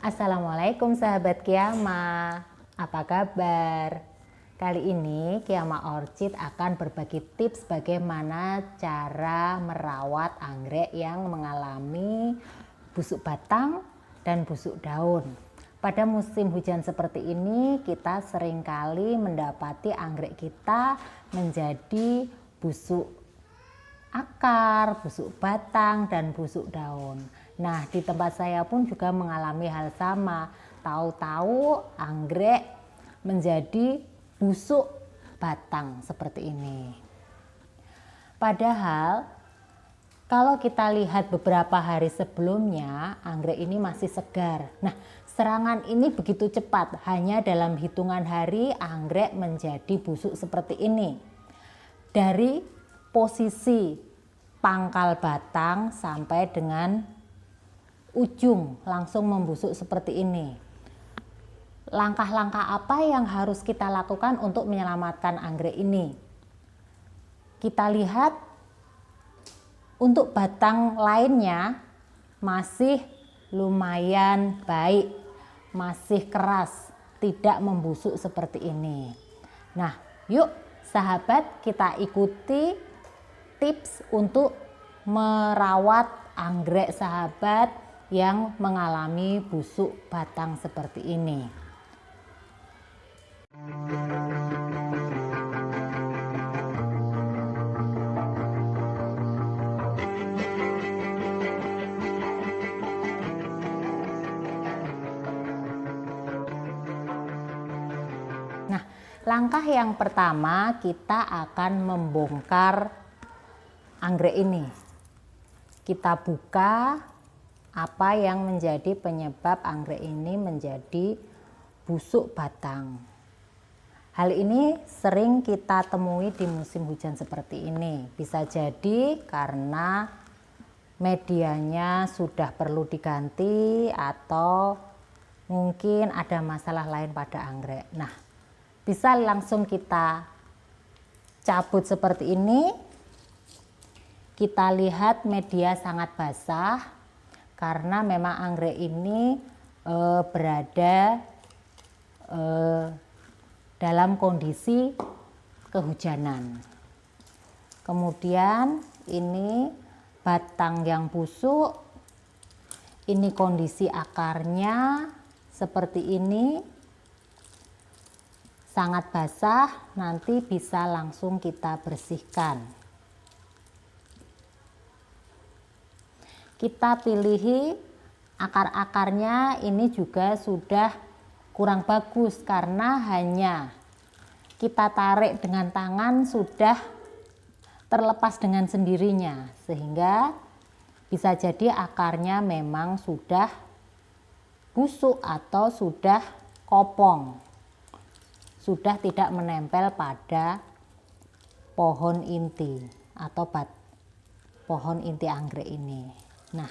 Assalamualaikum sahabat Kiama, apa kabar? Kali ini Kiama Orchid akan berbagi tips bagaimana cara merawat anggrek yang mengalami busuk batang dan busuk daun. Pada musim hujan seperti ini kita seringkali mendapati anggrek kita menjadi busuk akar, busuk batang, dan busuk daun. Nah, di tempat saya pun juga mengalami hal sama. Tahu-tahu anggrek menjadi busuk batang seperti ini. Padahal kalau kita lihat beberapa hari sebelumnya, anggrek ini masih segar. Nah, serangan ini begitu cepat. Hanya dalam hitungan hari anggrek menjadi busuk seperti ini. Dari posisi pangkal batang sampai dengan ujung langsung membusuk seperti ini. Langkah-langkah apa yang harus kita lakukan untuk menyelamatkan anggrek ini? Kita lihat untuk batang lainnya masih lumayan baik, masih keras, tidak membusuk seperti ini. Nah, yuk sahabat, kita ikuti tips untuk merawat anggrek sahabat yang mengalami busuk batang seperti ini. Nah, langkah yang pertama kita akan membongkar anggrek ini. Kita buka apa yang menjadi penyebab anggrek ini menjadi busuk batang. Hal ini sering kita temui di musim hujan seperti ini. Bisa jadi karena medianya sudah perlu diganti atau mungkin ada masalah lain pada anggrek. Nah, bisa langsung kita cabut seperti ini. Kita lihat media sangat basah karena memang anggrek ini berada dalam kondisi kehujanan. Kemudian ini batang yang busuk, ini kondisi akarnya seperti ini, sangat basah, nanti bisa langsung kita bersihkan. Kita pilih akar-akarnya ini juga sudah kurang bagus karena hanya kita tarik dengan tangan sudah terlepas dengan sendirinya, sehingga bisa jadi akarnya memang sudah busuk atau sudah kopong, sudah tidak menempel pada pohon inti atau pohon inti anggrek ini. Nah,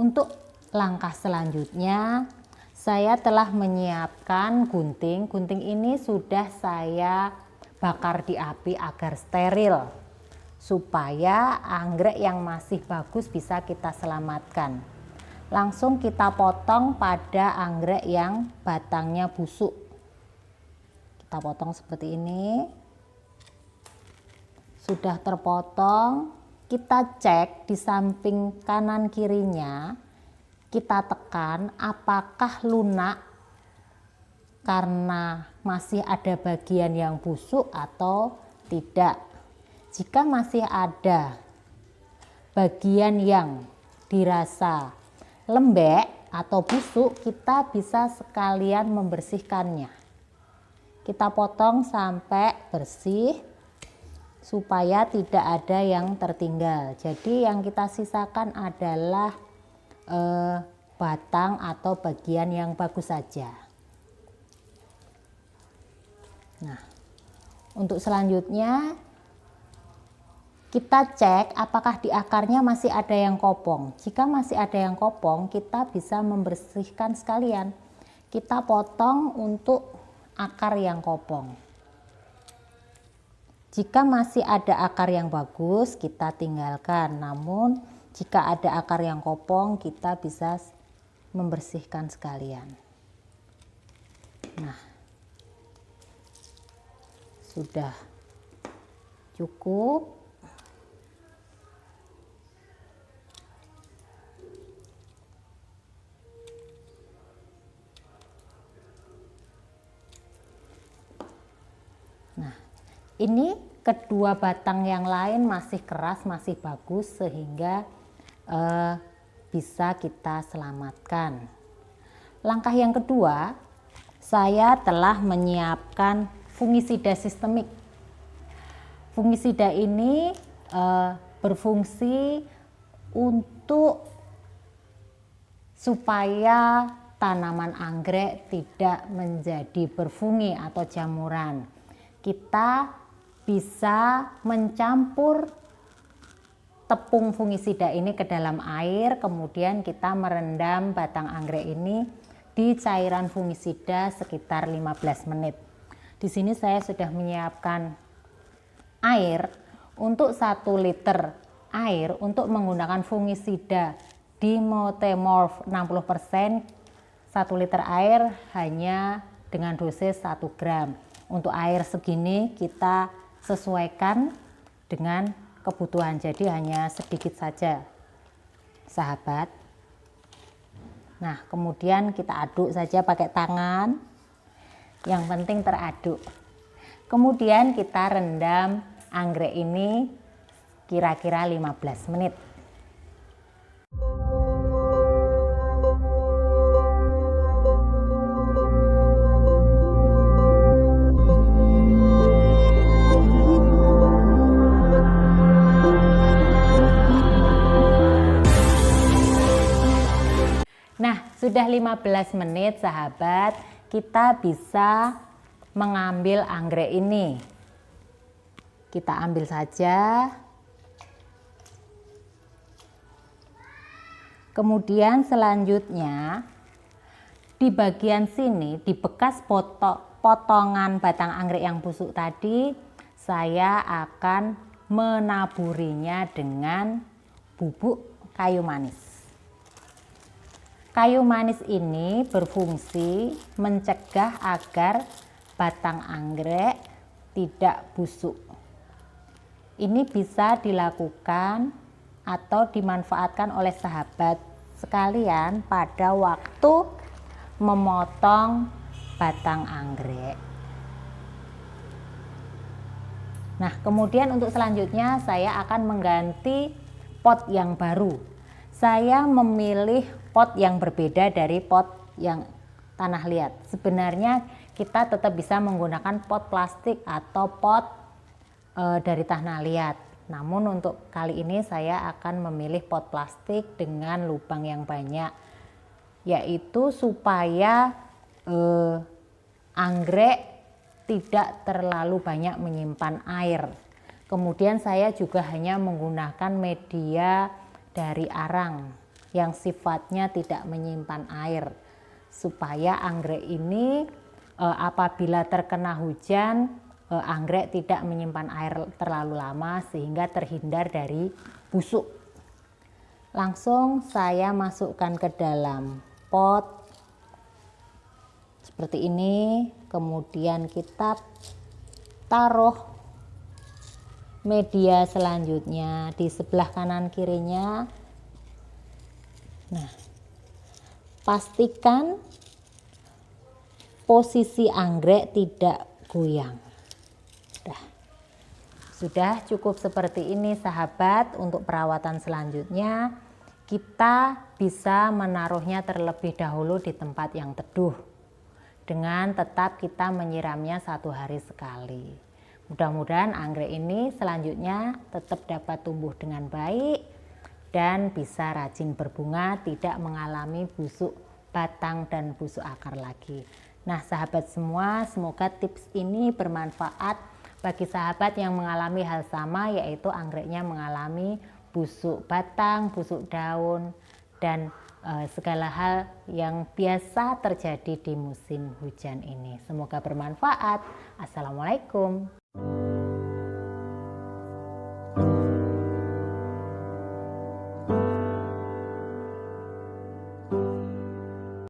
untuk langkah selanjutnya saya telah menyiapkan gunting. Gunting ini sudah saya bakar di api agar steril supaya anggrek yang masih bagus bisa kita selamatkan. Langsung kita potong pada anggrek yang batangnya busuk. Kita potong seperti ini. Sudah terpotong, kita cek di samping kanan kirinya, kita tekan apakah lunak karena masih ada bagian yang busuk atau tidak. Jika masih ada bagian yang dirasa lembek atau busuk, kita bisa sekalian membersihkannya. Kita potong sampai bersih supaya tidak ada yang tertinggal. Jadi yang kita sisakan adalah batang atau bagian yang bagus saja. Nah, untuk selanjutnya kita cek apakah di akarnya masih ada yang kopong. Jika masih ada yang kopong, kita bisa membersihkan sekalian. Kita potong untuk akar yang kopong. Jika masih ada akar yang bagus, kita tinggalkan. Namun, jika ada akar yang kopong, kita bisa membersihkan sekalian. Nah, sudah cukup. Nah, ini kedua batang yang lain masih keras, masih bagus, sehingga bisa kita selamatkan. Langkah yang kedua, saya telah menyiapkan fungisida sistemik. Fungisida ini berfungsi untuk supaya tanaman anggrek tidak menjadi berfungi atau jamuran. Kita bisa mencampur tepung fungisida ini ke dalam air, kemudian kita merendam batang anggrek ini di cairan fungisida sekitar 15 menit. Di sini saya sudah menyiapkan air untuk 1 liter air untuk menggunakan fungisida Dimethomorph 60%. 1 liter air hanya dengan dosis 1 gram. Untuk air segini kita sesuaikan dengan kebutuhan, jadi hanya sedikit saja, sahabat. Nah, kemudian kita aduk saja pakai tangan, yang penting teraduk. Kemudian kita rendam anggrek ini kira-kira 15 menit. Nah, sudah 15 menit sahabat, kita bisa mengambil anggrek ini. Kita ambil saja. Kemudian selanjutnya di bagian sini, di bekas potongan batang anggrek yang busuk tadi, saya akan menaburinya dengan bubuk kayu manis. Kayu manis ini berfungsi mencegah agar batang anggrek tidak busuk. Ini bisa dilakukan atau dimanfaatkan oleh sahabat sekalian pada waktu memotong batang anggrek. Nah, kemudian untuk selanjutnya saya akan mengganti pot yang baru. Saya memilih pot yang berbeda dari pot yang tanah liat. Sebenarnya kita tetap bisa menggunakan pot plastik atau pot dari tanah liat. Namun untuk kali ini saya akan memilih pot plastik dengan lubang yang banyak, yaitu supaya anggrek tidak terlalu banyak menyimpan air. Kemudian saya juga hanya menggunakan media dari arang yang sifatnya tidak menyimpan air, supaya anggrek ini apabila terkena hujan, anggrek tidak menyimpan air terlalu lama sehingga terhindar dari busuk. Langsung saya masukkan ke dalam pot seperti ini, kemudian kita taruh media selanjutnya di sebelah kanan kirinya. Nah, pastikan posisi anggrek tidak goyang. Sudah cukup seperti ini sahabat. Untuk perawatan selanjutnya kita bisa menaruhnya terlebih dahulu di tempat yang teduh dengan tetap kita menyiramnya 1 hari sekali. Mudah-mudahan anggrek ini selanjutnya tetap dapat tumbuh dengan baik dan bisa rajin berbunga, tidak mengalami busuk batang dan busuk akar lagi. Nah sahabat semua, semoga tips ini bermanfaat bagi sahabat yang mengalami hal sama, yaitu anggreknya mengalami busuk batang, busuk daun, dan segala hal yang biasa terjadi di musim hujan ini. Semoga bermanfaat. Assalamualaikum.